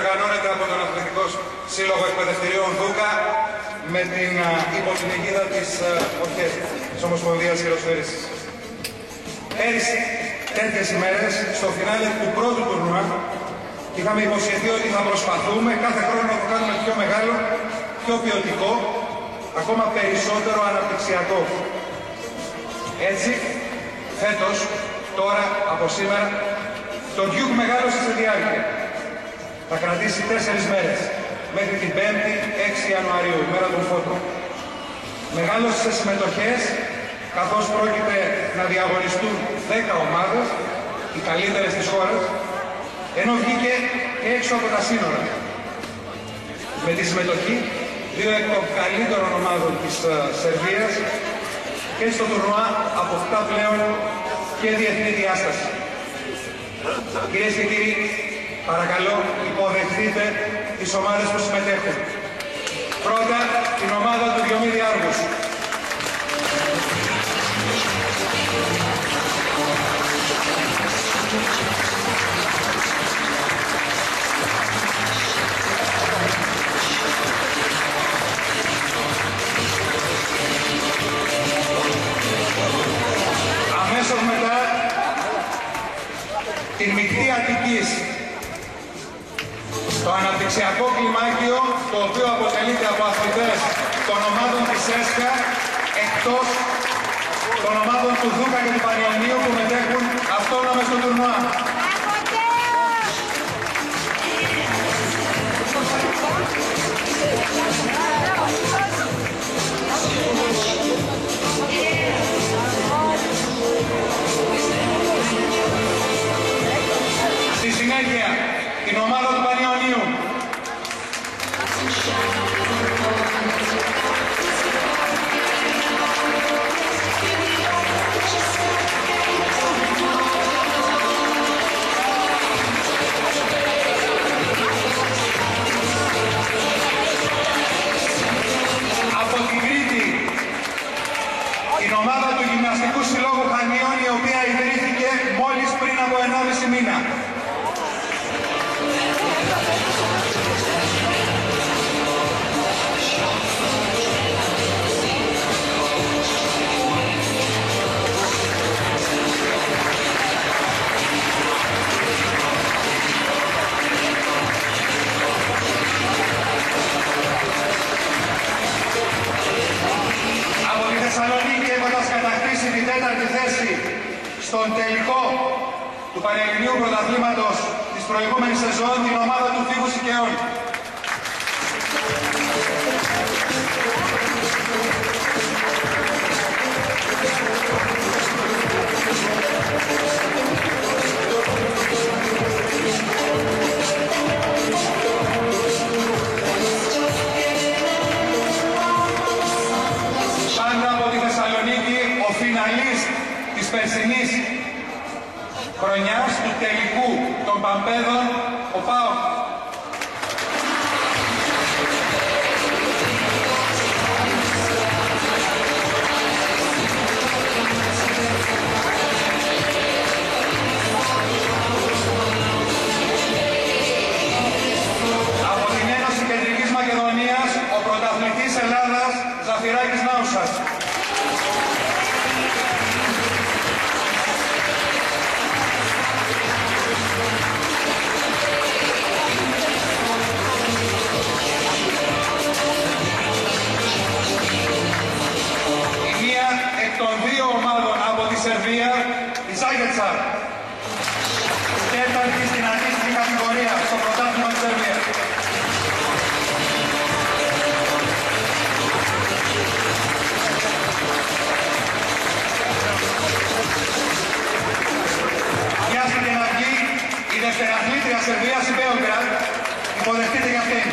διοργανώνεται από τον Αθλητικό Σύλλογο Εκπαιδευτηρίων Δούκα με την υπό την αιγίδα της ΟΧΕ, της Ομοσπονδίας Χειροσφαίρισης. Πέρυσι, τέτοιες ημέρες, στο φινάλε του πρώτου τουρνουά, είχαμε υποσχεθεί ότι θα προσπαθούμε κάθε χρόνο να το κάνουμε πιο μεγάλο, πιο ποιοτικό, ακόμα περισσότερο αναπτυξιακό. Έτσι, φέτος, τώρα, από σήμερα, το Duke μεγάλωσε σε διάρκεια. Θα κρατήσει 4 μέρες, μέχρι την 5η 6 Ιανουαρίου, η μέρα των φώτων. Μεγάλωσε σε συμμετοχές, καθώς πρόκειται να διαγωνιστούν 10 ομάδες, οι καλύτερες της χώρας, ενώ βγήκε έξω από τα σύνορα. Με τη συμμετοχή 2 εκ των καλύτερων ομάδων της Σερβίας και στο τουρνουά αποκτά πλέον και διεθνή διάσταση. Κυρίες και κύριοι, παρακαλώ υποδεχτείτε τις ομάδες που συμμετέχουν. Πρώτα, την ομάδα του Διομήδη Άργους. Αμέσως μετά, την Μεικτή Αττικής. Το αναπτυξιακό κλιμάκιο, το οποίο αποτελείται από αθλητές των ομάδων της ΕΣΚΑ, εκτός των ομάδων του Δούκα και του Πανιωνίου που μετέχουν αυτόνομα στο τουρνουά. Στη συνέχεια, την ομάδα του Πανιωνίου. Από την Κρήτη, την ομάδα του Γυμναστικού Συλλόγου Χανίων, η οποία ιδρύθηκε μόλις πριν από 1,5 μήνα. Από τη Θεσσαλονίκη, έχοντας κατακτήσει την 4η θέση στον τελικό του Πανελληνίου Πρωταθλήματος της προηγούμενης σεζόν, την ομάδα του Φίγου Σικαιών. Πάντα από τη Θεσσαλονίκη, ο φιναλίστ της περσινής χρονιάς του τελικού των Παμπέδων, ο ΠΑΟΚ. Από την Ένωση Κεντρικής Μακεδονίας, ο πρωταθλητής Ελλάδας, Ζαφυράκης Νάουσας. Των 2 ομάδων από τη Σερβία, η Ζάγκετσαρ, τέταρτη στην αντίστοιχη κατηγορία στο πρωτάθλημα της Σερβίας. Βιάστηκε να βγει η δευτεραθλήτρια Σερβίας, η Μπέογραντ, υποδεχτείτε για αυτήν.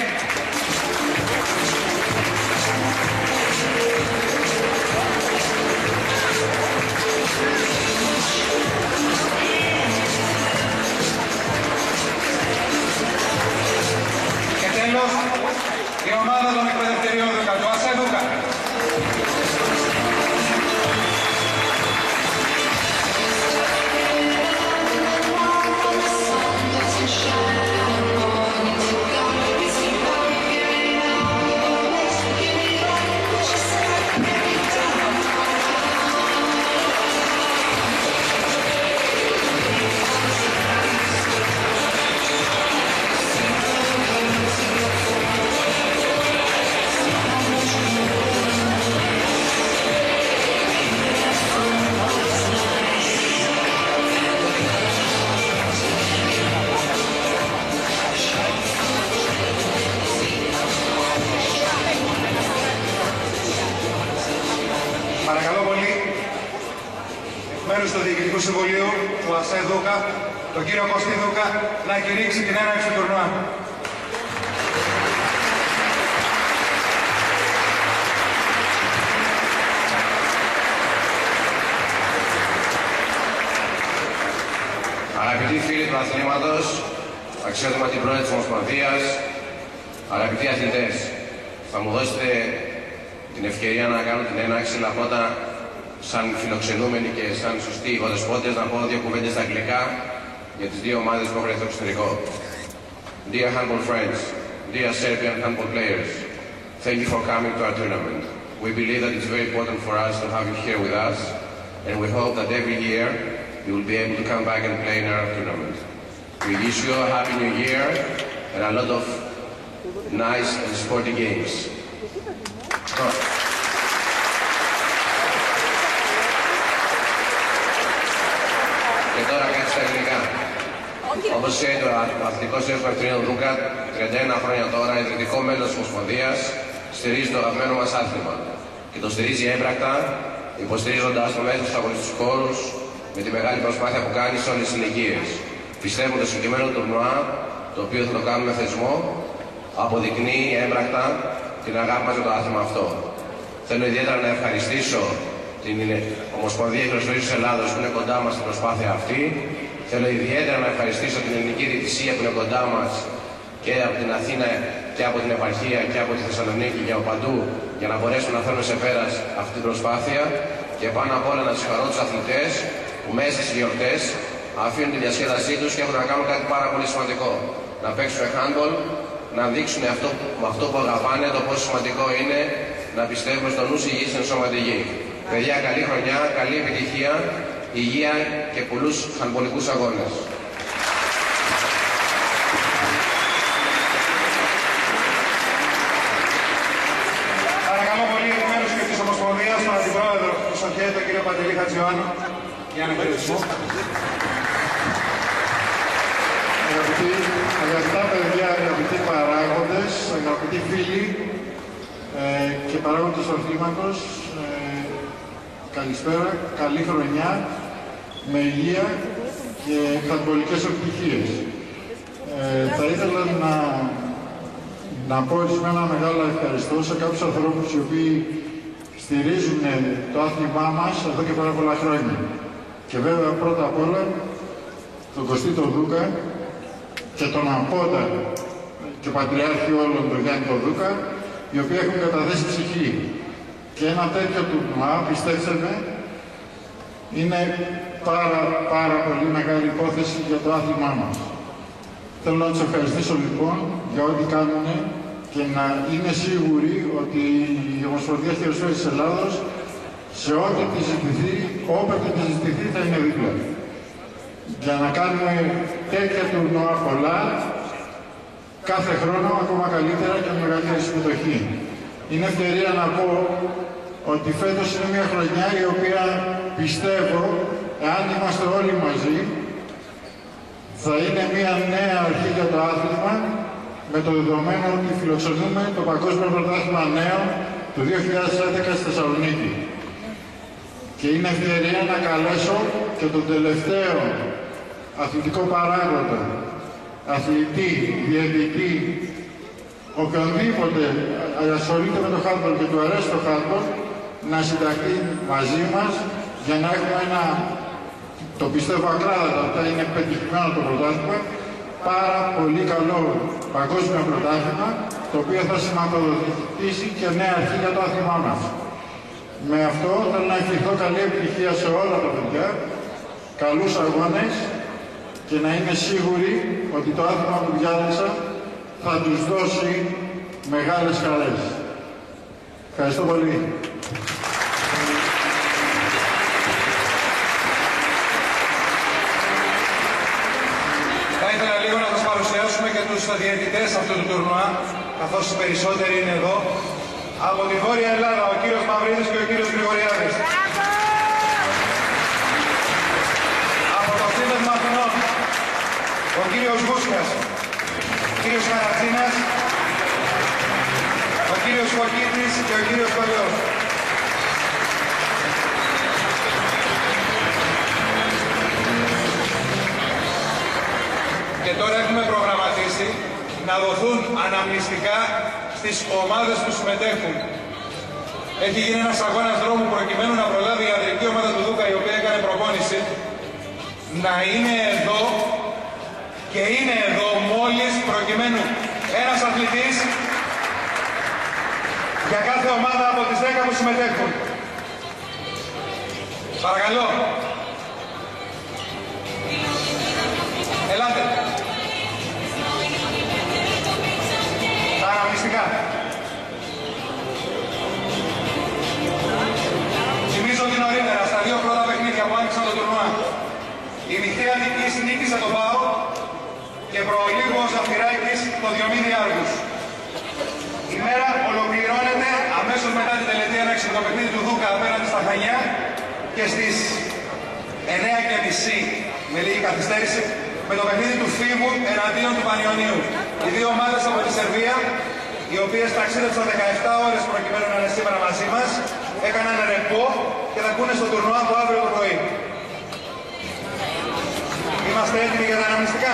Και τέλος, η ομάδα των εκπαιδευτηρίων Δούκα, το ΑΣΕ Δούκα. μέλος του Διοικητικού Συμβουλίου του ΑΣΕ Δούκα, τον κύριο Κωστή Δούκα, να κηρύξει την έναρξη του τουρνουά. Αγαπητοί φίλοι του αθλήματος, αξιότιμα την πρόεδρε της Ομοσπονδίας, αγαπητοί αθλητές, θα μου δώσετε την ευκαιρία να κάνω την έναρξη, αλλά πρώτα σαν φιλοξενούμενοι και σαν σωστοί οικοδεσπότες να πω δύο κουβέντες στα αγγλικά για τις δύο ομάδες που έχουν έρθει στο εξωτερικό. Dear handball friends, dear Serbian handball players, thank you for coming to our tournament. We believe that it's very important for us to have you here with us, and we hope that every year you will be able to come back and play in our tournament. We wish you a happy new year and a lot of nice and sporty games. Και τώρα κάτι στα ελληνικά. Όπως ξέρετε, ο Αθλητικός Σύλλογος Παυτρίνων Δούκα, 31 χρόνια τώρα, ιδρυτικό μέλος της Ομοσπονδίας, στηρίζει το αγαπημένο μας άθλημα. Και το στηρίζει έμπρακτα, υποστηρίζοντας το μέσα στους αγωνιστικούς χώρους, με τη μεγάλη προσπάθεια που κάνει σε όλες τις ηλικίες. Πιστεύω ότι το συγκεκριμένο τουρνουά, το οποίο θα το κάνουμε θεσμό, αποδεικνύει έμπρακτα την αγάπη μας για το άθλημα αυτό. Θέλω ιδιαίτερα να ευχαριστήσω την Ομοσπονδία Χειροσφαιρικής της Ελλάδος που είναι κοντά μας στην προσπάθεια αυτή. Θέλω ιδιαίτερα να ευχαριστήσω την ελληνική διαιτησία που είναι κοντά μας και από την Αθήνα και από την επαρχία και από τη Θεσσαλονίκη και από παντού για να μπορέσουμε να φέρουμε σε πέρας αυτή την προσπάθεια. Και πάνω απ' όλα να συγχαρώ τους αθλητές που μέσα στις γιορτές αφήνουν τη διασκέδασή τους και έχουν να κάνουν κάτι πάρα πολύ σημαντικό. Να παίξουν handball, να δείξουν με αυτό που αγαπάνε το πόσο σημαντικό είναι να πιστεύουμε στο νους υγιής εν σώματι υγιή. Παιδιά, καλή χρονιά, καλή επιτυχία, υγεία και πολλούς handballικούς αγώνες. Παρακαλώ πολύ εκ μέρους και της Ομοσπονδίας, τον Αντιπρόεδρο του ΣΟΚΕ, τον κύριο Παντελή Χατζιωάννου, για ένα χαιρετισμό. Αγαπητά παιδιά, αγαπητοί παράγοντες, αγαπητοί φίλοι και παράγοντες του αθλήματος, καλησπέρα, καλή χρονιά, με υγεία και handballικές επιτυχίες. Θα ήθελα να πω ορισμένα μεγάλα ευχαριστώ σε κάποιους ανθρώπους οι οποίοι στηρίζουν το άθλημά μας εδώ και πάρα πολλά χρόνια. Και βέβαια πρώτα απ' όλα τον Κωστή τον Δούκα και τον Απόντα και πατριάρχη όλων τον Γιάννη τον Δούκα, οι οποίοι έχουν καταθέσει ψυχή. Και ένα τέτοιο τουρνουά, πιστέψτε με, είναι πάρα πολύ μεγάλη υπόθεση για το άθλημά μας. Θέλω να τους ευχαριστήσω λοιπόν για ό,τι κάνουν και να είναι σίγουροι ότι η Ομοσπονδία Χειροσφαίρισης της Ελλάδος σε ό,τι τη ζητηθεί, όποτε τη ζητηθεί θα είναι δίπλα. Για να κάνουμε τέτοια τουρνουά πολλά, κάθε χρόνο ακόμα καλύτερα και με μεγαλύτερη συμμετοχή. Είναι ευκαιρία να πω ότι φέτος είναι μια χρονιά η οποία πιστεύω, εάν είμαστε όλοι μαζί, θα είναι μια νέα αρχή για το άθλημα, με το δεδομένο ότι φιλοξενούμε το Παγκόσμιο Πρωτάθλημα Νέων του 2011 στη Θεσσαλονίκη. Και είναι ευκαιρία να καλέσω και τον τελευταίο αθλητικό παράγοντα, αθλητή, διαιτητή, οποιονδήποτε ασχολείται με το handball και του αρέσει το handball, να συνταχθεί μαζί μας για να έχουμε ένα, το πιστεύω ακράδαντα, ότι είναι πετυχημένο το πρωτάθλημα, πάρα πολύ καλό παγκόσμιο πρωτάθλημα, το οποίο θα σηματοδοτήσει και νέα αρχή για το άθλημά μας. Με αυτό θέλω να ευχηθώ καλή επιτυχία σε όλα τα παιδιά, καλούς αγώνες και να είμαι σίγουροι ότι το άθλημα που διάλεξα θα τους δώσει μεγάλες χαρές. Ευχαριστώ πολύ. Θα ήθελα λίγο να σας παρουσιάσουμε και τους διαιτητές αυτού του τουρνουά, καθώς οι περισσότεροι είναι εδώ. Από τη Βόρεια Ελλάδα, ο κύριος Μαυρίδης και ο κύριος Γρηγοριάδης. Από το Σύνδεσμο Αθηνών, ο κύριος Γούσκας, ο κύριος Καρατσίνας, ο κύριος Φωκίτης και ο κύριος Κολλιός. τώρα έχουμε προγραμματίσει να δοθούν αναμνηστικά στις ομάδες που συμμετέχουν. Έχει γίνει ένας αγώνας δρόμου προκειμένου να προλάβει η ιατρική ομάδα του Δούκα, η οποία έκανε προπόνηση, να είναι εδώ και είναι εδώ μόλις προκειμένου ένας αθλητής για κάθε ομάδα από τις 10 που συμμετέχουν. Παρακαλώ. Ελάτε. Τα αναμνηστικά. Θυμίζω ότι νωρίτερα στα 2 πρώτα παιχνίδια που άνοιξαν το τουρνουά, η Νυχαία Νικής νίκησε τον ΠΑΟ και προλίγο ο Ζαφυράκης το Διομήδη Άργους. Η μέρα ολοκληρώνεται αμέσως μετά την τελετή έναρξη με το παιχνίδι του Δούκα απέναντι στα Χανιά και στις 9:30 με λίγη καθυστέρηση με το παιχνίδι του Φίβου εναντίον του Πανιωνίου. Οι δύο ομάδες από τη Σερβία, οι οποίες ταξίδεψαν 17 ώρες προκειμένου να είναι σήμερα μαζί μας, έκαναν ρεπό και θα ακούνε στο τουρνουά από αύριο το πρωί. Είμαστε έτοιμοι για τα αναμνηστικά.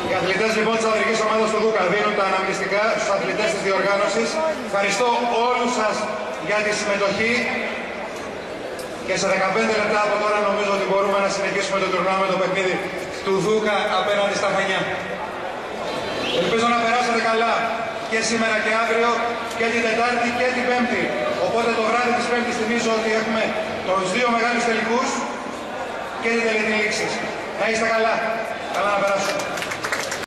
Οι αθλητές λοιπόν της ανδρικής ομάδας του Δούκα δίνουν τα αναμνηστικά στους αθλητές της διοργάνωσης. Ευχαριστώ όλους σας για τη συμμετοχή και σε 15 λεπτά από τώρα νομίζω ότι μπορούμε να συνεχίσουμε το τουρνουά με το παιχνίδι του Δούκα απέναντι στα Χανιά. Ελπίζω να περάσετε καλά και σήμερα και αύριο και την Τετάρτη και την Πέμπτη. Οπότε το βράδυ της Πέμπτης θυμίζω ότι έχουμε τους δύο μεγάλους τελικούς και την τελική λήξη. Να είστε καλά. Καλά να περάσουμε.